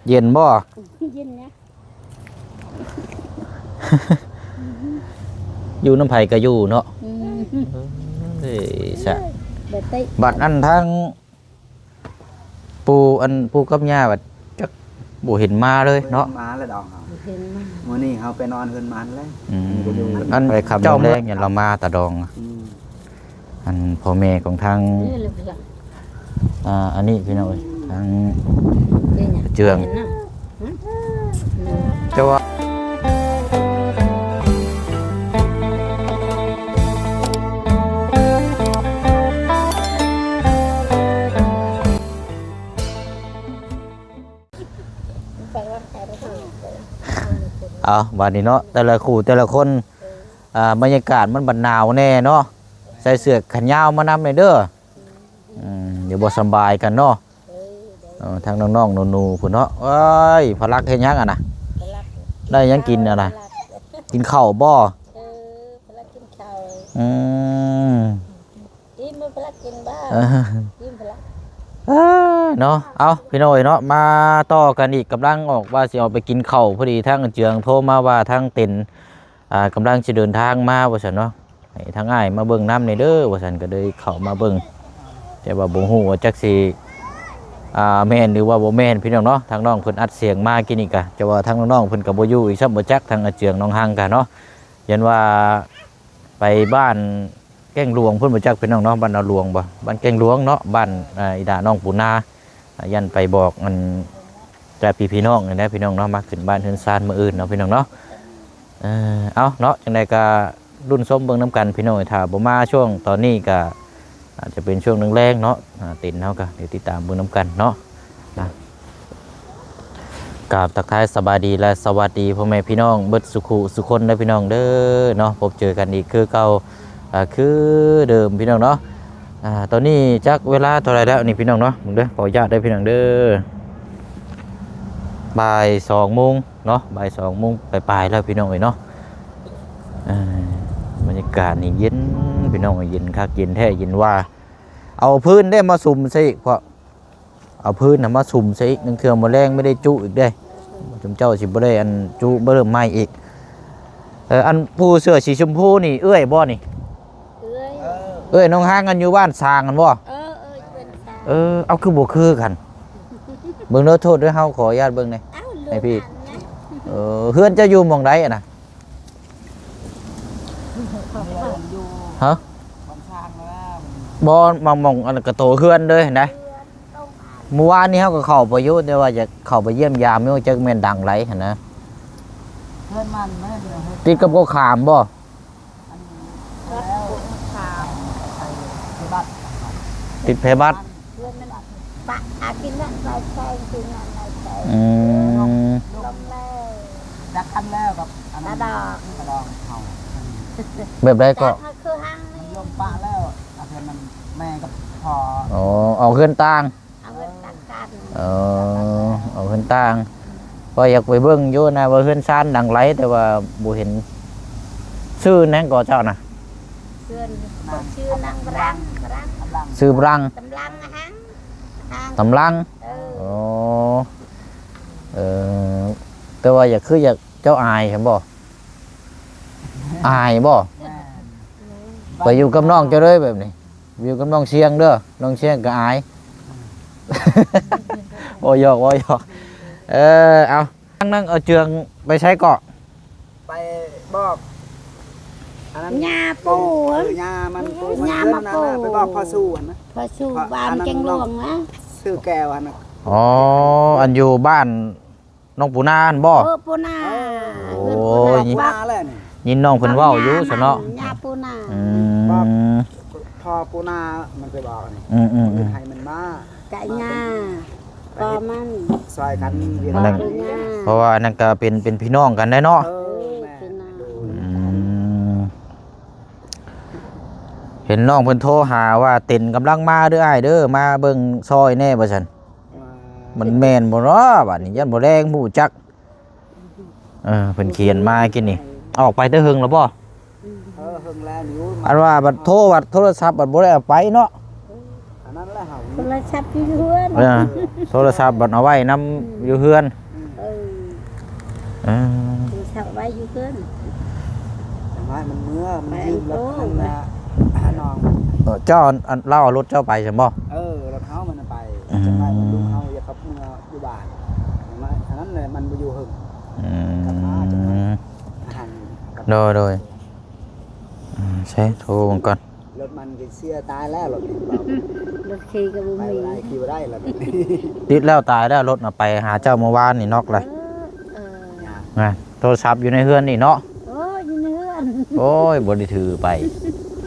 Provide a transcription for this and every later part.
เย็นบ่ เย็นนะ อยู่น้ำไผก็อยู่เนาะเอ้ยซะบัดอันทั้งปูกับย่าบัดจักบ่เห็นมาเลยเนาะมาแล้วดอกเห็นมั้ยมื้อนี้เฮาไปนอนเพิ่นมันเลยอันไปคำเจ้าแรกเนี่ยเรามาตะดองอันพ่อแม่ของทางอันนี้พี่น้องเอ้ยทางเจืองเจ้าว่าวันนี้เนาะแต่ละคู่แต่ละคนบรรยากาศมันบัดหนาวแน่เนาะใส่เสื้อแขนยาวมานำเลยเด้อเดี๋ยวบ่สบายกันเนาะทางน้องๆหนูๆพุ่นเนาะเอ้ยพลักเฮ็ดหยังอ่ะนะได้หยังกินอ่ะนะกินข้าวบ่พลักกินข้าวอิ่มพลักกินบ้าอิ่มพลักเนาะเอาพี่น้อยเนาะมาต่อกันอีกกำลังออกว่าสิออกไปกินข้าวพอดีทางเจืองโทรมาว่าทางเต็นกำลังสิเดินทางมาว่าซั่นเนาะให้ทางอ้ายมาเบิ่งน้ำในเด้อว่าซั่นก็เลยเข้ามาเบิ่งแต่ว่าบ่ฮู้ว่าจักสิแม่นหรือว่าบ่แม่นพี่น้องเนาะทางน้องเพิ่นอัดเสียงมากินอีกอะแต่ว่าทางน้องๆเพิ่นก็บ่อยู่อีกซับบ่จักทางเจืองน้องหังกันเนาะยันว่าไปบ้านแก้งหลวงเพิ่นบ่จักพี่น้องเนาะบ้านเอาหลวงบ่บ้านแก้งหลวงเนาะบ้านอีดาน้องปูนายันไปบอกมันแต่พี่น้องนี่นะพี่น้องเนาะมาขึ้นบ้านเฮือนซานมื้ออื่นเนาะพี่น้องเนาะเอาเนาะจังได๋ก็รุ่นส้มเบิ่งน้ำกันพี่น้องถ้าบ่มาช่วงตอนนี้ก็อาจจะเป็นช่วงแรงๆเนาะติดเฮาก็เดี๋ยวติดตามเบิ่งน้ำกันเนาะกราบทักทายสบายดีและสวัสดีพ่อแม่พี่น้องเบิดสุขุสุคนได้พี่น้องเด้อเนาะพบเจอกันอีกคือเก่าคือเดิมพี่น้องเนาะตอนนี้จักเวลาเท่าไรแล้วนี่พี่น้องเนาะมึงเด้อขออนุญาตได้พี่น้องเด้อบ่าย2 โมงเนาะบ่าย2 โมงปลายๆแล้วพี่น้องเอ้ยเนาะบรรยากาศนี่เย็นพี่น้องเย็นคักเย็นแท้เย็นว่าเอาพื้นได้มาสุ่มซะอีกเพราะเอาพื้นน่ะมาสุ่มซะอีกนึงเทื่อมื้อแรงไม่ได้จุอีกเด้จมเจ้าสิบ่ได้อันจุบ่เริ่มใหม่อีกอันผู้เสื้อสีชมพูนี่เอื้อยบ่นี่เอ้ยน้องห้างกันอยู่บ้านสร้างกันบ่เอาคือบ่คือกันเบิ่งเด้อโทษด้วยเฮาขออนุญาตเบิ่งหน่อยให้พี่เฮือนจะอยู่หม่องใดอ่ะนะฮะบ่มองอันกระโตเฮือนเด้อเห็นไหมเมื่อวานนี้เฮาก็เข้าไปอยู่แต่ว่าจะเข้าไปเยี่ยมยามอยู่จักแม่นดังไรหั่นนะเพิ่นมันแม่เด้อติดกับก็ขามบ่ติดเพบัตปะอากินนั่นใส่แซงกินนั่นใส่แซงลมแล้วดักกันแล้วกับอันนั้นดอกเฮาแบบใดก็คือหังนี่ลมปะแล้วอาเพิ่นมันแม่กับพ่อเอาเฮือนต่างเอาเฮือนต่างกันเอาเฮือนต่างก็อยากไปเบิ่งอยู่นะว่าเฮือนซ่านดังไรแต่ว่าบ่เห็นชื่อนั่นก็เจ้าน่ะชื่อนางรังชื่อบรังตำลังหังตำลังแต่ว่าอยากคืออยากเจ้าอายเห็นบ่อายบ่ไปอยู่กับน้องเจ้าเลยแบบนี้อยู่กับน้องเชียงเด้อน้องเชียงก็อายโอ้ยอกเอานั่งเอาเจืองไปใช้เกาะไปบอกอันนั้นยาปูยามันปูยามาปูไปบอกพ่อสู้นะพ่อสู้บ้านแกงหลวงนะซื้อแก้วอันนั้นอันอยู่บ้านน้องปูนานบ่ปูนาโอ้ยยินน้องเพิ่นเว้าอยู่ซะเนาะยาปูนาพอปูนามันไปบอกนี่ให้มันมาไก่ยาปอมันซอยกันเพราะว่านั่นก็เป็นพี่น้องกันได้เนาะเห็นน้องเพิ่นโทรหาว่าเต็นกำลังมาเด้ออ้ายเด้อมาเบิ่งซอยแน่ว่าซั่นมันแม่นบ่เนาะบัดนี้ยันบ่แรงผู้จักเพิ่นเขียนมากินนี่ออกไปแต่หึงแล้วบ่หึงแล้วอยู่อันว่าบัดโทรบัดโทรศัพท์บัดบ่ได้เอาไปเนาะอันนั้นแหละเฮา คนละชับอยู่เฮือน เออโทรศัพท์บัดเอาไว้นำอยู่เฮือน เออ เออ คือชับไว้อยู่เฮือน ไม้มันเมื่อมันยืมรถคันละน้อง เจ้าอันเล่าเอารถเจ้าไปใช่บ่ รถเฮามันไปจังไดมันลูกเฮาอย่าขับเมื่ออยู่บ้านอันนั้นเลยมันบ่อยู่หึง อืม หัน โดยใช่โทรก่อน รถมันก็เสียตายแล้วรถนี่ รถขี่ก็บ่ ไป มี บ่ได้ขี่บ่ได้แล้ว ติดแล้วตายแล้วรถน่ะไปหาเจ้าเมื่อวานนี่นอกเลย เออ นะโทรศัพท์อยู่ในเฮือนนี่เนาะ โอ้ยอยู่ในเฮือน โอ้ยบ่ได้ถือไป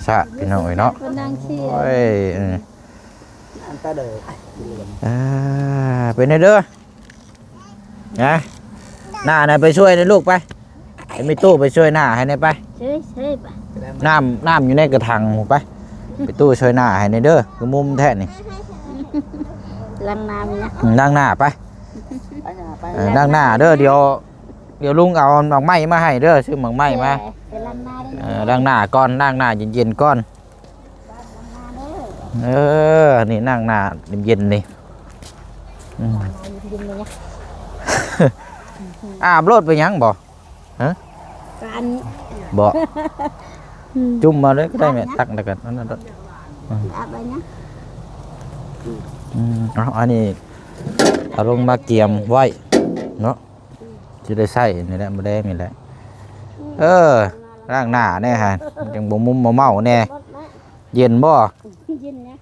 ซะพี่น้อยเนาะ คนนางเชีย โอ้ย อันตาเด้อ เป็นไงเด้อนะหน้าน่ะไปช่วยในลูกไปไอ้ไม่ตู้ไปช่วยหน้าให้ในไป เฉยๆป่ะ น้ำอยู่ในกระถางหมู่ไปไปตู้ช่วยหน้าให้ในเด้อคือมุมแท้นี่ ลังน้ำเนี่ย นั่งหน้าไป ไปหน้าไป นั่งหน้าเด้อเดี๋ยวลุงเอาหมากไม้มาให้เด้อซื้อหมากไม้มา ไปลังน้ำได้ นั่งหน้าก่อนนั่งหน้าเย็นๆก่อน เด้อ นี่นั่งหน้าเย็นๆนี่อืม ยินเลยนะ อาบรถไปยังบ่ การ บ่จุ่มมาเลยก็ได้แม่ตักแล้วกันนั่นน่ะ อะไรนะ เอาอันนี้เอาลงมาเกียมไว้เนาะจะได้ใส่นี่แหละมาแดงนี่แหละร่างหน้าแน่ฮะยังบ่มุมบ่เมาแน่เย็นบ่ ยินนะ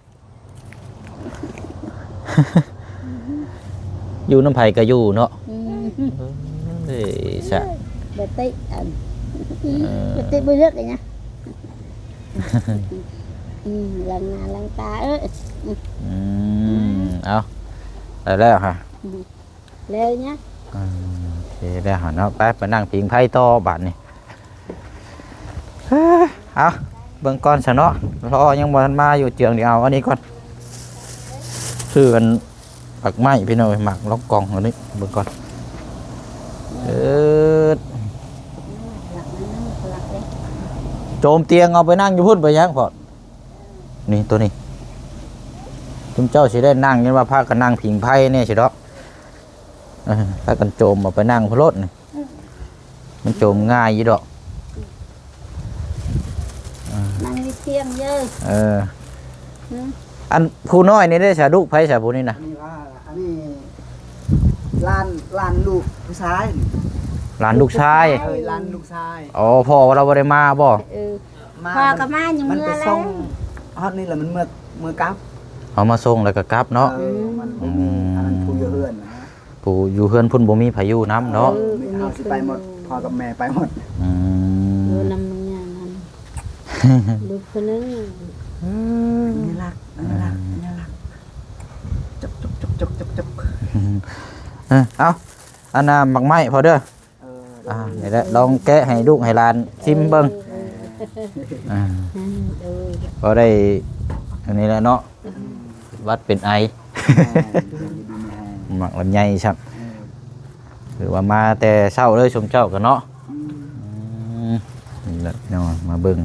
อยู่น้ำไผก็อยู่เนาะเอ้ยซะ เบติเบติบุญเลยนะลังนาลังตาเอาได้แล้วฮะ เร็วnhá โอเคได้ฮะเนาะไปนั่งพิงไพ่ต่อบัดนี่เอาเบิ่งก่อนซะเนาะรอยังบ่ทันมาอยู่เจืองเดี๋ยวเอาอันนี้ก่อนซื้อกันปักไม้พี่น้อยหมักล็อกกล่องอันนี้เบิ่งก่อนโจมเตียงเอาไปนั่งอยู่พุ่นไปยังพอนี่ตัวนี้จุมเจ้าสิได้นั่งยันว่าพากันนั่งพิงไพ่เนี่ยสิดอกพากันโจมเอาไปนั่งพลดนี่มันโจมง่ายยี่ดอก นั่งที่เที่ยงเยอะ อันผู้น้อยนี่ได้สาดุไพ่สาผู้นี่นะ นี่ว่าอันนี้ลานลูกผู้ชาย หลานลูกชาย ลานลูกชาย อ๋อพ่อเราบ่ได้มาบ่ พอกับมาอย่าง มัน เมื่ ไป อ ส่ แล้ว งฮอดนี่แหละมันเมื่อกับ เอามาส่งแล้วก็กลับเนาะ มันอันนั้นผู้อยู่เฮือนนะ ผู้อยู่เฮือนพุ่นบ่มีพายุน้ำเนาะ เอาสิไปหมดพ่อกับแม่ไปหมด ดูนำมึงอย่างนั้นดูคนนึง นี่รักจบ เอาอันน่ะหมักไม้พอเด้อนี่แหละลองแกะให้ลูกให้หลานชิมเบิ่งพอได้อันนี้แหละเนาะวัดเป็นไอหมักลำไยครับคือว่ามาแต่เช้าเลยชมเจ้ากันเนาะนี่แหละเนาะมาเบิ่ง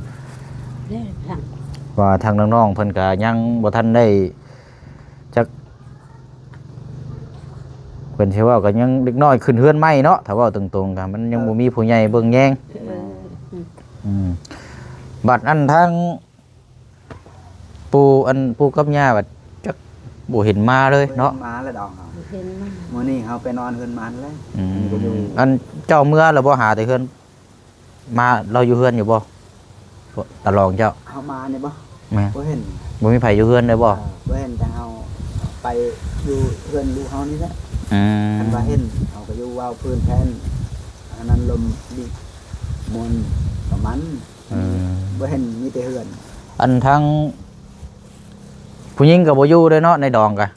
ว่าทางน้องๆเพิ่นก็ยังบ่ทันได้จักเพิ่นสิว่าก็ยังเด็กน้อยขึ้นเฮือนใหม่เนาะถ้าเว้าตรงๆก็มันยังบ่มีผู้ใหญ่เบิ่งแยงบัดอันทางปู่กับย่าบัดจักบ่เห็นมาเลยเนาะ มาแล้วดอก เห็นมั้ย มื้อนี้เฮาไปนอนเฮือนมันเลย อันเจ้าเมื่อแล้วบ่หาแต่เฮือนมาเราอยู่เฮือนอยู่บ่ตะลองเจ้า เฮามานี่บ่ แม่ บ่เห็น บ่มีไผอยู่เฮือนเลยบ่ บ่เห็นแต่เฮาไปอยู่เฮือนลูกเฮานี่แหละ อันว่าเห็นเขาก็อยู่ว่าวพื้นแทนอันนั้นลมดีมนประมันบ่เห็นมีแต่เฮือน อันทั้งผู้หญิงกับบ่อยู่เลยเนาะในดองกะ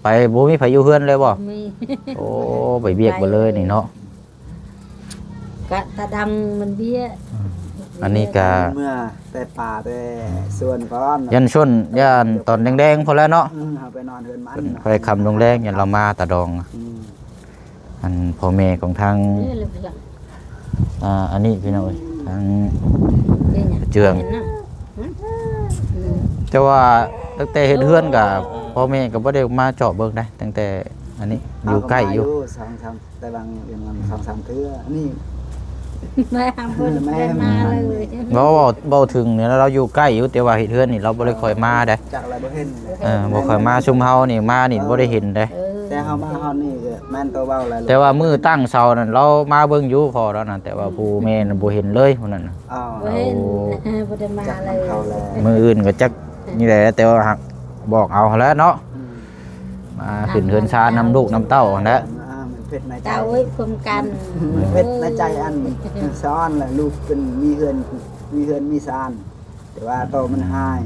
ไปบ่มีไผอยู่เฮือนเลยบ่ มี โอ้ไปเบียกบ่เลยนี่เนาะ กะตาดำมันเบี้ย อันนี้ก็ เมื่อแต่ป่าแต่สวนก่อน ยันชนยันตอนแดงๆพอแล้วเนาะ เอาไปนอนเฮือนมัน ไปคำลงแรงยันเรามาตะดองอันพ่อแม่ของทาง นี่เลยพี่ละ อันนี้พี่น้อยทาง นี่เนี่ย เจือง ห็นนะ แต่ว่าตั้งแต่เฮ็ดเฮือนก็ พ่อแม่ก็บ่ได้มาเจาะเบิ่งได้ตั้งแต่อันนี้อยู่ใกล้อยู่ สองสามแต่บางอย่างมันสองสามเทื่ออันนี้ แม่ทำเพิ่นได้มาเลย เว้าถึงเนี่ยเราอยู่ใกล้อยู่แต่ว่าเฮ็ดเฮือนนี่เราบ่ได้ค่อยมาได้ จากอะไรบ่เห็น บ่ค่อยมาชุมเฮานี่มานี่บ่ได้เห็นได้ แต่เฮามาฮอดนี่ก็แม่นตัวเว้าแล้ว แต่ว่ามือตั้งเสานั่นเรามาเบิ่งอยู่พอแล้วนั่นแต่ว่าผู้แม่นั่นบ่เห็นเลยผู้นั้นน่ะ อ้าว บ่เห็นบ่ได้มา จาก เล เขาแล้ว ย มืออื่นก็จักนี่แหละแต่ว่าหักบอกเอาหั้นแหล้วเนาะมาขึ้นเฮือนชานำลูกนำเต้าหั้นแหละ มันเผ็ดในใจ เจ้าเอ้ยพร้อมกัน มันเผ็ดในใจอันซ้อนแหละลูกเป็นมีเฮือนมีซานแต่ว่าโตมันหาย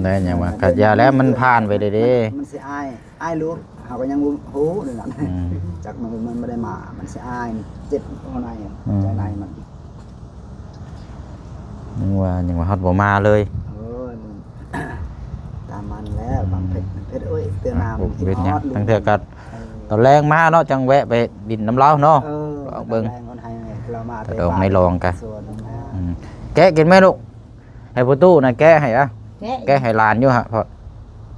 ได้หยังว่ากัดยาแล้วมันผ่านไปเด้เด้ มันสิอายลูกเฮาก็ยังบ่ฮู้นี่ล่ะ อืม จากมันไม่ได้มา มันสิอายเจ็บข้างในใจในมัน ยังว่าฮอดบ่มาเลย เออตามมันแล้วบางเผ็ดเอ้ยเตือนน้ำ บ่เป็นหยังทั้งเทื่อกัดตอนแรงมาเนาะจังแวะไปดินน้ำเล้าเนาะ เอาเบิ่ง เรามา กระดองไม่ลองกัน ส่วนนั้นนะ อืมแกะกินไหมลูกให้ประตูน่ะแกะให้อะแกะให้หลานอยู่ฮะเพราะ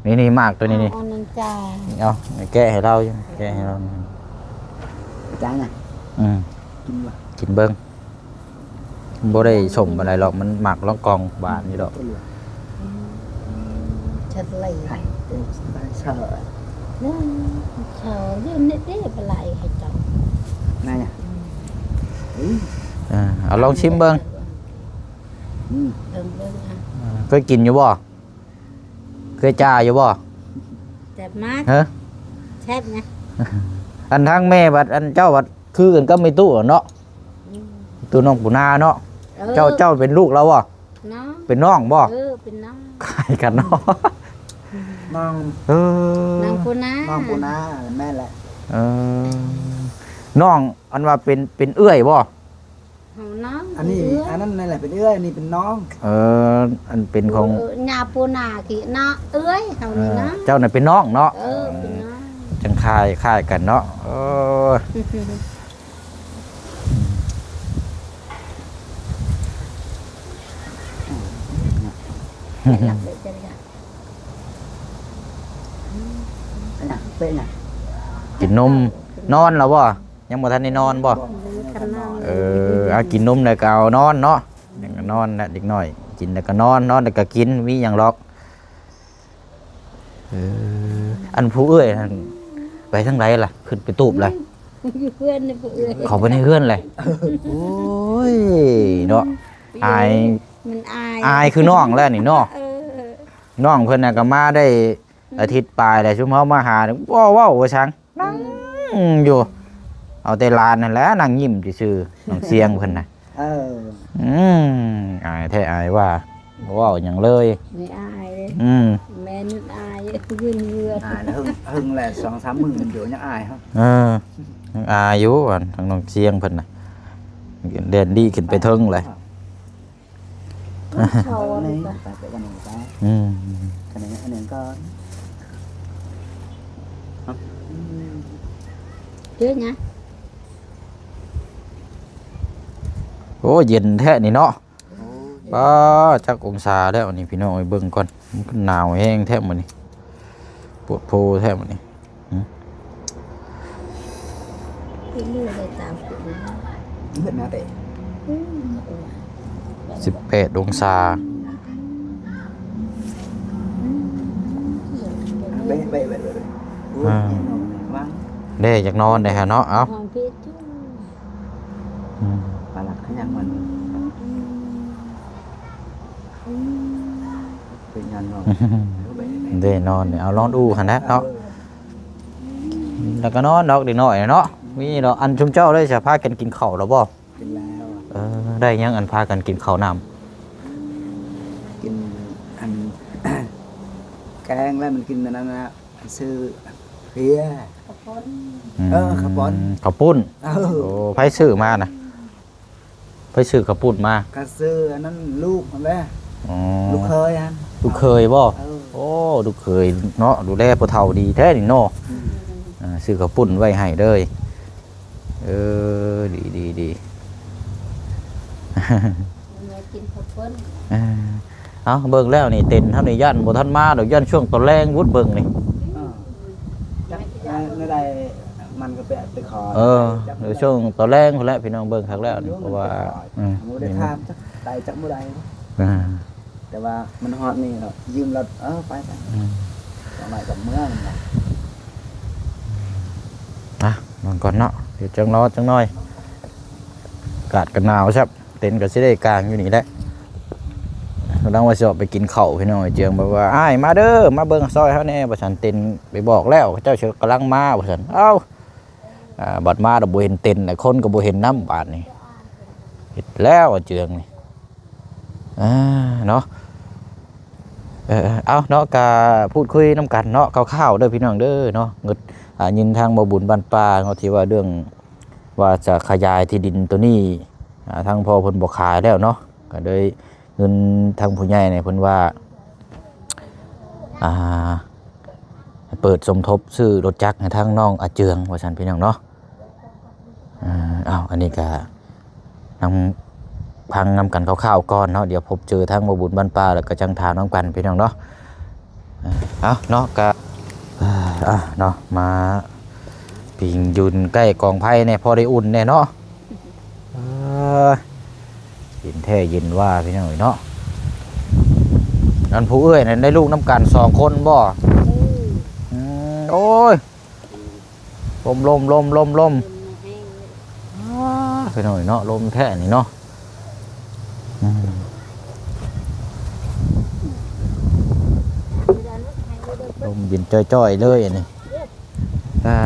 นี่มากตัวนี้นี่ เอานันจ้า เอาแกะให้เราอยู่แกะให้เรา จ้าไง อืม กินวะ กินเบิ่งบ่ได้สมอะไรหรอกมันหมักล่องกองบาทนี่ดอก ชัดเลย ไข่เป็นเช่อ นั่นเฉาเรื่องนี้ได้ปลายให้เจ้า นั่นไง เอาลองชิมเบิ่ง อืม เบิ่งอ่ะ เคยกินอยู่บ่เคยจ่าอยู่บ่ แต่มาก ฮะ แซ่บนะ อันทางแม่บัดอันเจ้าบัดคือกันก็ไม่ตู้เนาะตู้น้องปูนาเนาะเจ้าเป็นลูกเราบ่ น้อง เป็นน้องบ่ เป็นน้อง คล้ายกันเนาะ น้อง เออ น้องปูนา น้องปูนาแม่แหละ เออน้องอันว่าเป็นเอื้อยบ่ ของน้อง อันนี้อันนั้นนั่นแหละเป็นเอื้อยอันนี้เป็นน้อง เอออันเป็นของ ญาปูนากี่น้องเอ้ยเฮานี่นะ เจ้าน่ะเป็นน้องเนาะ เป็นน้อง จังคายกันเนาะเออ หลับเลยจ้ะ เป็นไงเป็นไง กินนมนอนแล้วบ่ยังบ่ทันได้นอนบ่ กันน้อง เอากินนมแล้วก็เอานอนเนาะเด็กก็นอนนะเด็กน้อย กินแล้วก็นอนแล้วก็กินมีหยังหรอกอันผู้เอ้ยนั่นไปทางไหนล่ะขึ้นไปตูบเลย อยู่เพื่อนนี่เพื่อน เขาไปในเฮือนเลยโอ้ยเนาะอาย มันออายายคือน้องแล้วนี่เนาะ เออ น้องเพิ่นน่ะก็มาได้อาทิตย์ปลายแล้วชุมเฮามาหาเนี่ยว้าวว่าชังนั่งอยู่ เอาแต่หลานนั่นแหละนั่งยิ้มซื่อๆน้องเสียงเพิ่นน่ะ เออ อายแท้อายว่าบ่เว้าหยังเลย ไม่อายเลย แม่นึกอายยืนเรือ แล้วหึงแหละ2-3 มื้อเดี๋ยวยังอายฮะ ยังอายอยู่ว่าทางน้องเสียงเพิ่นน่ะเด่นดีขึ้นไปเทิงเลย เขา นี่ เลย ไปกันนี่ไป อืม กันนี่อันนี้ก็ เยอะนะ โอ้เย็นแท้นี่เนาะป้าจักองศาแล้วนี่พี่น้องไปเบิ่งก่อนมันก็หนาวแห้งแท้มื้อนี้ปวดโพแท้มื้อนี้ พี่เลือดเลยตามคุณ เฮ็ดแม่เตะ 18องศา เบะเบะเบะเลยวาง เด้อยากนอนได้ฮะเนาะเอ้า ห้องพี่จุ๊ ปลาหลักขยันมันเป็นงานเนาะ เด้นอนเนี่ยเอาลองดูหั่นนะเนาะแล้วก็นอนดอกเด็กน้อยเนาะมีดอกอันชุมเจ้าเลยจะพากันกินข้าวแล้วบ่ กินแล้ว ได้ยังอันพากันกินข้าวน้ำ กินอัน แกงแล้วมันกินอันนั้นนะซื้อเพีย ข้าวปุ้น ข้าวปุ้น เออ โอ้ไผซื้อมานะไผซื้อข้าวปุ้นมา ก็ซื้ออันนั้นลูกมันแหละ อ๋อ ลูกเคยอัน ลูกเคยบ่ เออ โอ้ลูกเคยเนาะดูแลพ่อเฒ่าดีแท้นี่เนาะซื้อข้าวปุ้นไว้ให้เด้อดี แม่กินข้าวปุ้น เอา เอาเบิ่งแล้วนี่เต็นเท่านี้ย่านบ่ทันมาดอกย่านช่วงตอนแรงวุดเบิ่งนี่ จักในใดมันก็ไปขอ เดี๋ยวช่วงตอนแรงพุ่นแหละพี่น้องเบิ่งครั้งแล้วนี่เพราะว่าหมูได้ทามจักไดจักบ่ได้ แต่ว่ามันฮอดนี่เนาะยืมรถไปจังไหนกับเมืองนะนอนก่อนเนาะเดี๋ยวจังรอจังน้อยอากาศกันหนาวครับเต็นท์ก็สิได้กลางอยู่นี่แหละกำลังว่าสิออกไปกินข้าวพี่น้องเจียงบอกว่าอ้ายมาเด้อมาเบิ่งซอยเฮาแน่บ่ซั่นเต็นท์ไปบอกแล้วเจ้าเชิญกำลังมาบ่ซั่นเอ้าบัดมาดอกบ่เห็นเต็นท์คนก็บ่เห็นน้ำบาดนี่เฮ็ดแล้วเจียงนี่เนาะเอาเนาะกะพูดคุยน้ำกันเนาะคร่าวๆเด้อพี่น้องเด้อเนาะเงินยินทางบ่บุญบ้านป่าเนาะที่ว่าเรื่องว่าจะขยายที่ดินตัวนี้ทางพ่อเพิ่นบ่ขายแล้วเนาะก็เลยเงินทางผู้ใหญ่เนี่ยเพิ่นว่าเปิดสมทบซื้อรถจักรให้ทางน้องอาเจืองว่าซั่นพี่น้องเนาะอันนี้ก็นำพังนำกันคร่าวๆก่อนเนาะเดี๋ยวพบเจอทางบ่บุญบ้านป่าแล้วก็จังถามน้องกันพี่น้องเนาะเนาะก็เนาะมาปิงยืนใกล้กองไผ่เนี่ยพอได้อุ่นเนี่ยเนาะยินแท้ยินว่าพี่น้องเนาะนั่นผู้เอ้ยนั่นได้ลูกน้ำกัน2 คนบ่โอ้ยลมพี่น้องเนาะลมแท้นี่เนาะลมเย็นจ้อยๆเลยนี่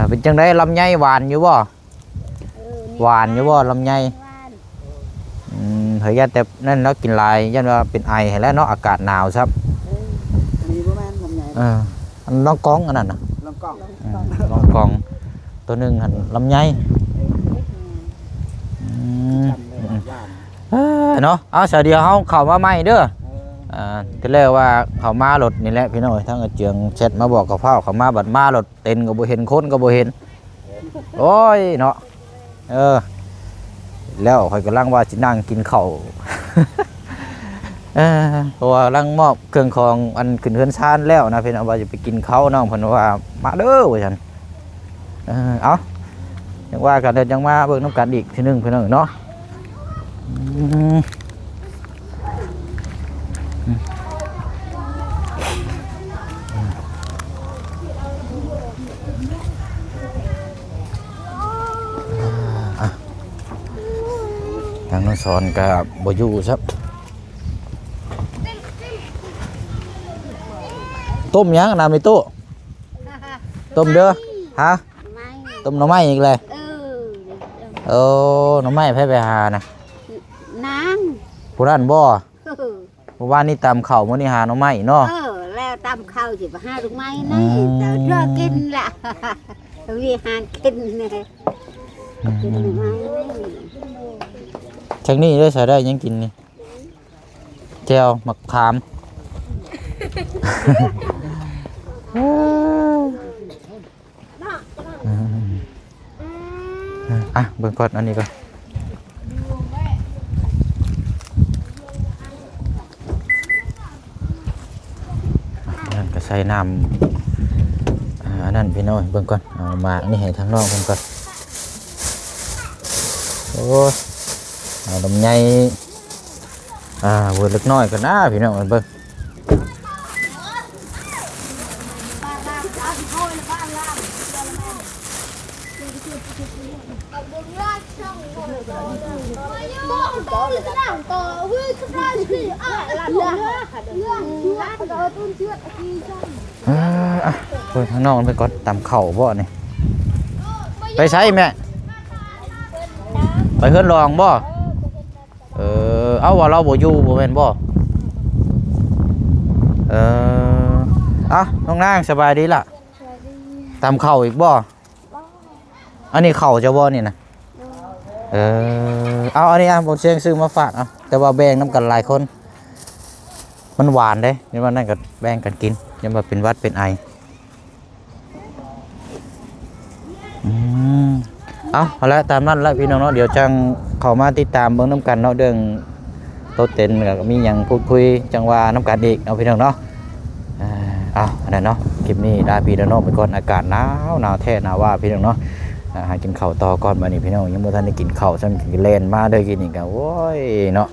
เป็นจังไดลำไยหวานอยู่บ่หวานอยู่บ่ลำไยเฮ้ยยันแต่นั่นแล้วกินลายยันว่าเป็นไอแล้วเนาะอากาศหนาวครับมีบ่แม่นลำไยน้องกองอันนั้นน่ะน้องกองตัวนึงหั่นลำไยเนาะเอาเสียเดียวเฮาเข้ามาใหม่เด้อที่แรกว่าเขามารถนี่แหละพี่น้อยทั้งเจียงเช็ดมาบอกกับพ่อเขามาบัดมารถเต็นก็บ่เห็นคนก็บ่เห็นโอ้ยเนาะแล้วค่อยกำลังว่าสินั่งกินข้าวเพราะว่ากำลังมอบเครื่องของอันขึ้นเฮือนชานแล้วนะพี่น้องว่าจะไปกินข้าวน้องเพิ่นว่ามาเด้อว่าซั่นเอาจังว่ากันเดี๋ยวจังมาเบิ่งน้ำกันอีกทีนึงพี่น้องเนาะทางน้องสอนกับบอยู่ครับต้มยังน้ำในตู้ต้มเด้อฮะต้มหน่อไม้อีกเลยหน่อไม้ไปหานะนางผู้นั้นบ่เมื่อวานนี้ตำข้าวมื้อนี้หาหน่อไม้เนาะแล้วตำข้าวสิไปหาลูกไม้นี่แต่เลิกกินละวิหารกินเนี่ยกินไม้ชักนี่ได้ใช้ได้ยังกินนี่แจ่วมะขามเบิ่งก่อนอันนี้ก่อนนั่นก็ใส่น้ำนั่นพี่น้อยเบิ่งก่อนเอามานี่ให้ทางน้องเบิ่งก่อนโอ้เอาลำไยเวอร์เล็กน้อยกันนะพี่น้องเบิ่งเปิดทางนอกไปก่อนตามเข่าบ่นี่ไปใช้แม่ไปเฮือนรองบ่เอาว่าเราบ่อยู่บ่แม่นบ่น้องนางสบายดีล่ะตามเข่าอีกบ่อันนี้เข่าจะบ่นี่นะเอาอันนี้ผมเชียงซื้อมาฝากเอาแต่ว่าแบ่งน้ำกันหลายคนมันหวานเด้นี่ว่านั่นก็แบ่งกันกินยังมาเป็นวัดเป็นไอเอาละตามนั้นละพี่น้องเนาะเดี๋ยวจังเข้ามาติดตามเบิ่งน้ำกันเนาะเรื่อง โต๊ะเต็นท์ก็มีหยังพูดคุยจังว่าน้ำกันอีกเอาพี่น้องเนาะเอาอันนั้นเนาะคลิปนี้ลาพี่น้องไปก่อนอากาศหนาวแท้หนาวว่าพี่น้องเนาะหากินข้าวต่อก่อนมานี่พี่น้องยังบ่ทันได้กินข้าวซั่นกินแล่นมาเด้อกินอีกก็โอ้ยเนาะ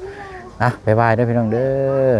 บ๊ายบายเด้อพี่น้องเด้อ